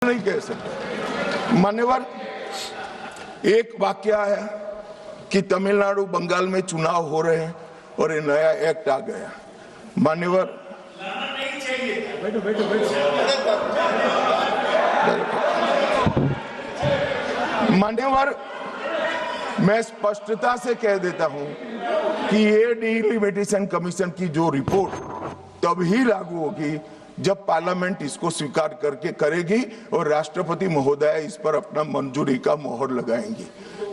नहीं कह सकते। मान्यवर, एक वाक्य है कि तमिलनाडु बंगाल में चुनाव हो रहे हैं और ये नया एक्ट आ गया। मान्यवर, मान्यवर, मैं स्पष्टता से कह देता हूं कि ये डिलिमिटेशन कमीशन की जो रिपोर्ट तभी लागू होगी जब पार्लियामेंट इसको स्वीकार करके करेगी और राष्ट्रपति महोदय इस पर अपना मंजूरी का मोहर लगाएंगी।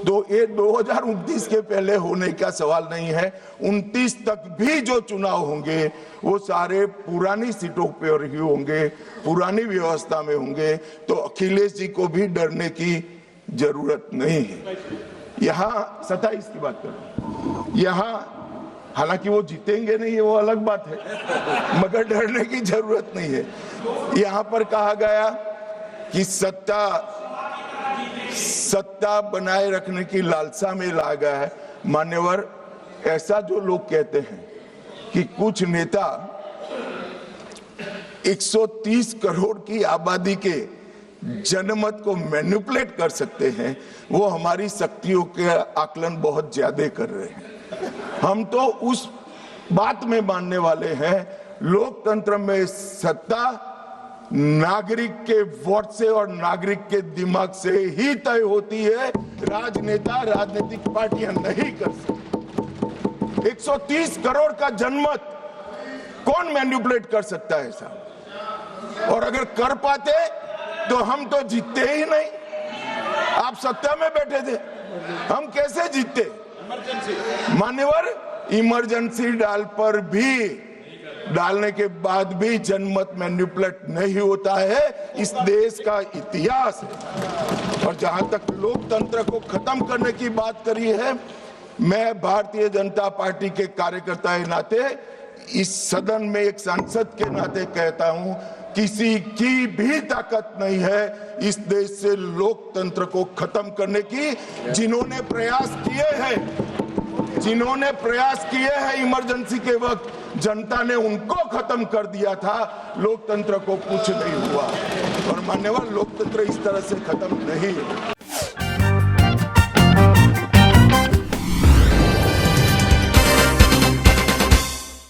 तो ये 2029 के पहले होने का सवाल नहीं है। 29 तक भी जो चुनाव होंगे वो सारे पुरानी सीटों पर ही होंगे, पुरानी व्यवस्था में होंगे। तो अखिलेश जी को भी डरने की जरूरत नहीं है। यहाँ 27 की बात करो, यहाँ हालांकि वो जीतेंगे नहीं, वो अलग बात है, मगर डरने की जरूरत नहीं है। यहाँ पर कहा गया कि सत्ता बनाए रखने की लालसा में ला गया है। मान्यवर, ऐसा जो लोग कहते हैं कि कुछ नेता 130 करोड़ की आबादी के जनमत को मैनिपुलेट कर सकते हैं, वो हमारी शक्तियों के आकलन बहुत ज्यादा कर रहे हैं। हम तो उस बात में मानने वाले हैं, लोकतंत्र में सत्ता नागरिक के वोट से और नागरिक के दिमाग से ही तय होती है। राजनेता, राजनीतिक पार्टियां नहीं कर सकती। 130 करोड़ का जनमत कौन मैनिपुलेट कर सकता है ऐसा? और अगर कर पाते तो हम तो जीतते ही नहीं। आप सत्ता में बैठे थे, हम कैसे जीतते? मान्यवर, इमरजेंसी डालने के बाद भी जनमत मैनिपुलेट नहीं होता है। इस देश का इतिहास है। और जहां तक लोकतंत्र को खत्म करने की बात करी है, मैं भारतीय जनता पार्टी के कार्यकर्ता के नाते, इस सदन में एक सांसद के नाते कहता हूं, किसी की भी ताकत नहीं है इस देश से लोकतंत्र को खत्म करने की। जिन्होंने प्रयास किए हैं इमरजेंसी के वक्त, जनता ने उनको खत्म कर दिया था, लोकतंत्र को कुछ नहीं हुआ। और मान्यवर, लोकतंत्र इस तरह से खत्म नहीं है।